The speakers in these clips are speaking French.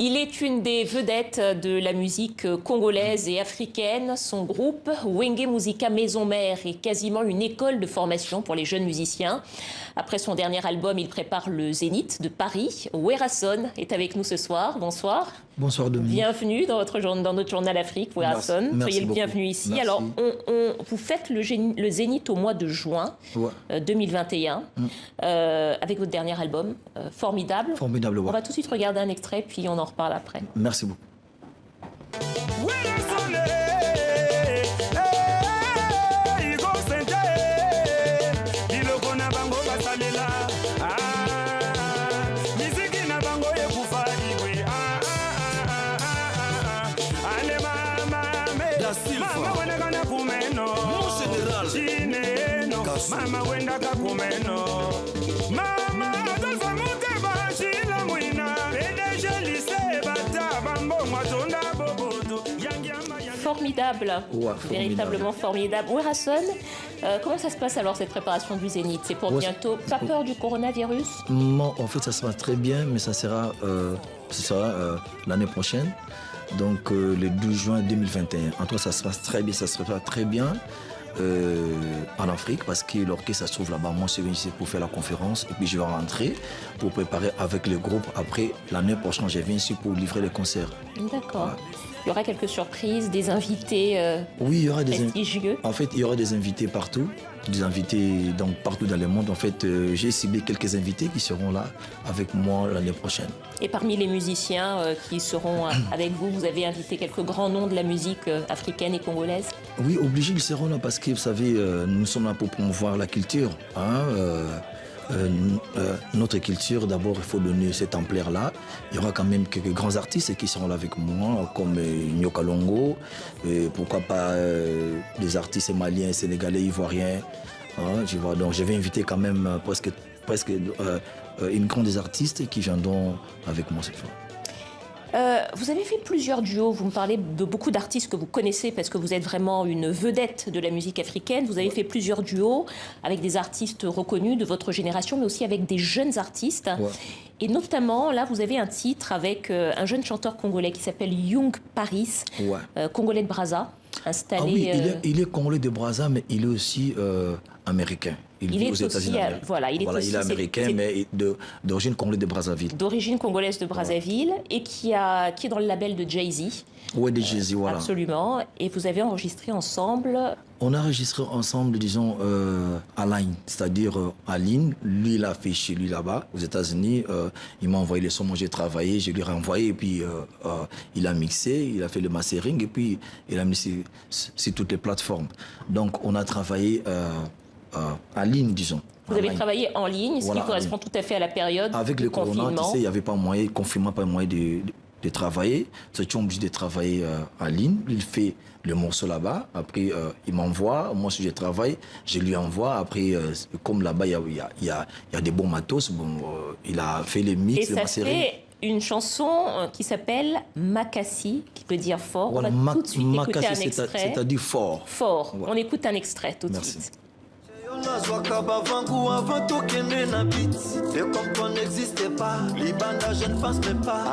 Il est une des vedettes de la musique congolaise et africaine. Son groupe, Wenge Musica Maison Mère, est quasiment une école de formation pour les jeunes musiciens. Après son dernier album, il prépare le Zénith de Paris. Werrason est avec nous ce soir. Bonsoir. Bonsoir Dominique. Bienvenue dans notre journal Afrique, Werrason. Soyez le bienvenu ici. Merci. Alors, vous faites le Zénith au mois de juin 2021 avec votre dernier album, Formidable. Formidable, ouais. On va tout de suite regarder un extrait, puis on en reparle après. Merci beaucoup. Mama wenda kakumeno Mama Adolphe Muteba Chila Mwina PDG lycée Bata Bambo Mwatonda Bobodo Formidable, véritablement formidable. Werrason, comment ça se passe alors cette préparation du Zénith? C'est pour bientôt. Pas peur du coronavirus? Non, en fait ça se passe très bien, mais ça sera l'année prochaine. Donc le 12 juin 2021. En tout cas ça se passe très bien, ça se prépare très bien. En Afrique parce que l'orchestre se trouve là-bas. Moi, je suis venu ici pour faire la conférence et puis je vais rentrer pour préparer avec le groupe. Après, l'année prochaine, je viens ici pour livrer les concerts. D'accord. Il y aura quelques surprises, des invités oui, il y aura prestigieux. En fait, il y aura des invités partout. Des invités donc, partout dans le monde. En fait, j'ai ciblé quelques invités qui seront là avec moi l'année prochaine. Et parmi les musiciens qui seront avec vous, vous avez invité quelques grands noms de la musique africaine et congolaise? Oui, obligés, ils seront là parce que, vous savez, nous sommes là pour promouvoir la culture. Notre culture, d'abord, il faut donner cette ampleur-là. Il y aura quand même quelques grands artistes qui seront là avec moi, comme Nyoka Longo, pourquoi pas des artistes maliens, sénégalais, ivoiriens. Donc, je vais inviter quand même presque une grande des artistes qui viendront avec moi cette fois. Vous avez fait plusieurs duos, vous me parlez de beaucoup d'artistes que vous connaissez parce que vous êtes vraiment une vedette de la musique africaine. Vous avez fait plusieurs duos avec des artistes reconnus de votre génération, mais aussi avec des jeunes artistes. Et notamment, là, vous avez un titre avec un jeune chanteur congolais qui s'appelle Young Paris, congolais de Brazza, installé... Ah oui, il est congolais de Brazza, mais il est aussi américain. Il vit aux États-Unis. Il est américain, mais d'origine congolaise de Brazzaville. D'origine congolaise de Brazzaville et qui est dans le label de Jay-Z. Oui, de Jay-Z, voilà. Absolument. Et vous avez enregistré ensemble... On a enregistré ensemble, disons, à Line, c'est-à-dire à Line. Lui, il a fait chez lui là-bas, aux États-Unis. Il m'a envoyé les sons, moi j'ai travaillé, je lui ai renvoyé, et puis il a mixé, il a fait le mastering, et puis il a mis sur toutes les plateformes. Donc, on a travaillé en ligne, disons. Vous avez travaillé en ligne, ce qui correspond tout à fait à la période avec le corona, tu sais, il n'y avait pas moyen, confinement, pas moyen de travailler. Nous étions obligés de travailler en ligne. Il fait le morceau là-bas. Après, il m'envoie. Moi, si je travaille, je lui envoie. Après, comme là-bas, il y a des bons matos. Il a fait les mix, le mastering. Et ça fait une chanson qui s'appelle Makassi, qui veut dire fort. Voilà, on va tout de suite écouter un extrait. C'est-à-dire fort. Fort. Ouais. On écoute un extrait tout de suite. Nazwaka bavangu avant tokende na beat. Et comme toi n'existais pas, Libanda je ne pense même pas.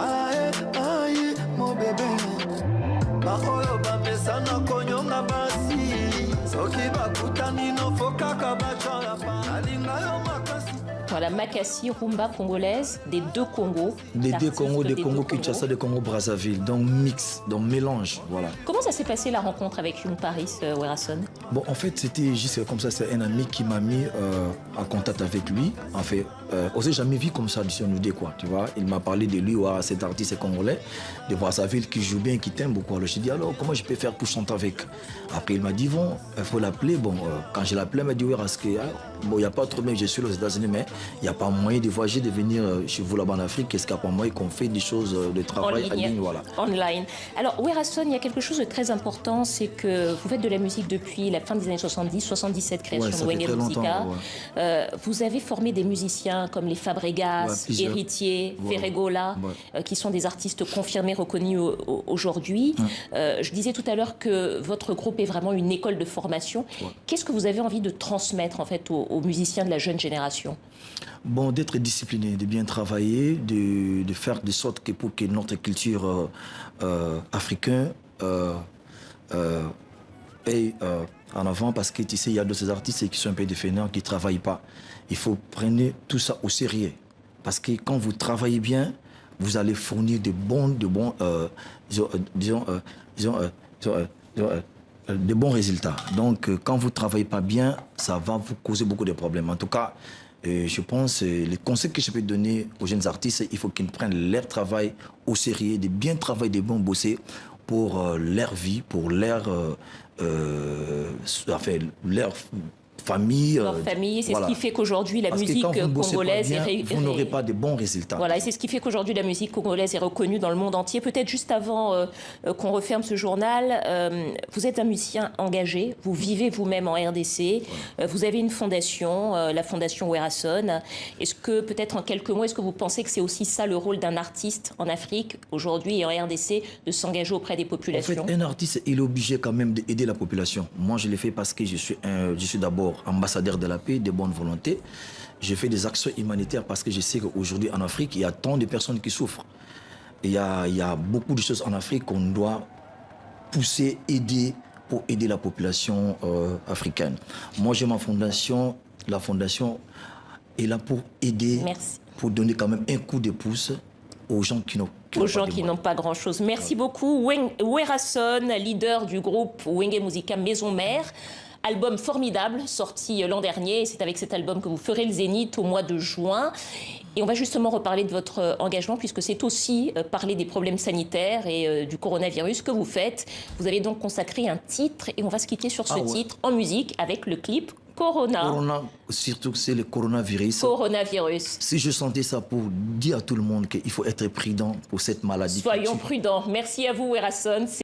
Aïe, mon bébé. Bakoyo bamesa na konyonga basi. Soki bakutani no fokaka bachara pa. Alinga yo makasi. Voilà, Makassi, rumba congolaise, des deux Congos. Des deux Congos Kinshasa, des Congos Brazzaville, donc mix, donc mélange, voilà. Comment ça s'est passé la rencontre avec Young Paris, Werrason? Bon, en fait, c'était juste comme ça, c'est un ami qui m'a mis en contact avec lui. En fait, on s'est jamais vu comme ça, sur nous deux, quoi, tu vois. Il m'a parlé de lui, cet artiste congolais de Brazzaville qui joue bien, qui t'aime beaucoup. Alors, je dit, alors, comment je peux faire pour chanter avec? Après, il m'a dit, bon, il faut l'appeler. Bon, quand je l'appelais, il m'a dit, oui, parce que, bon, il n'y a pas trop bien, je suis aux États-Unis, mais il n'y a pas moyen de voyager, de venir chez vous là-bas en Afrique. Qu'est-ce qu'il y a pas moyen qu'on fait des choses de travail en ligne, voilà. Online. Alors, Werrason, il y a quelque chose de très important, c'est que vous faites de la musique depuis la fin des années 70, 77, création de Wenge Musica. Vous avez formé des musiciens musiciens comme les Fabregas, Héritier, Ferregola, qui sont des artistes confirmés, reconnus aujourd'hui. Je disais tout à l'heure que votre groupe est vraiment une école de formation. Qu'est-ce que vous avez envie de transmettre en fait aux musiciens de la jeune génération? Bon, d'être discipliné, de bien travailler, de faire de sorte que pour que notre culture africaine aille en avant, parce que tu sais, il y a d'autres artistes qui sont un peu défendants, qui ne travaillent pas. Il faut prendre tout ça au sérieux. Parce que quand vous travaillez bien, vous allez fournir de bons résultats. Donc, quand vous ne travaillez pas bien, ça va vous causer beaucoup de problèmes. En tout cas, je pense, les conseils que je peux donner aux jeunes artistes, il faut qu'ils prennent leur travail au sérieux, de bien travailler, de bien bosser pour leur vie, pour leur famille. Leur famille, c'est voilà. ce qui fait qu'aujourd'hui la musique congolaise vous n'aurez pas de bons résultats. Voilà, et c'est ce qui fait qu'aujourd'hui la musique congolaise est reconnue dans le monde entier. Peut-être juste avant qu'on referme ce journal, vous êtes un musicien engagé, vous vivez vous-même en RDC, vous avez une fondation, la fondation Werason. Est-ce que peut-être en quelques mots, est-ce que vous pensez que c'est aussi ça le rôle d'un artiste en Afrique aujourd'hui et en RDC, de s'engager auprès des populations? En fait, un artiste, il est obligé quand même d'aider la population. Moi, je l'ai fait parce que je suis d'abord ambassadeur de la paix, de bonne volonté. Je fais des actions humanitaires parce que je sais qu'aujourd'hui en Afrique, il y a tant de personnes qui souffrent. Il y a beaucoup de choses en Afrique qu'on doit pousser, aider pour aider la population africaine. Moi, j'ai ma fondation. La fondation est là pour aider, pour donner quand même un coup de pouce aux gens qui n'ont pas grand-chose. Merci beaucoup. Werason, leader du groupe Wenge Musica Maison Mère. Album formidable, sorti l'an dernier. C'est avec cet album que vous ferez le Zénith au mois de juin. Et on va justement reparler de votre engagement, puisque c'est aussi parler des problèmes sanitaires et du coronavirus que vous faites. Vous avez donc consacré un titre, et on va se quitter sur ce titre en musique avec le clip Corona. Surtout que c'est le coronavirus. Coronavirus. Si je sentais ça pour dire à tout le monde qu'il faut être prudent pour cette maladie. Soyons prudents. Merci à vous, Werason.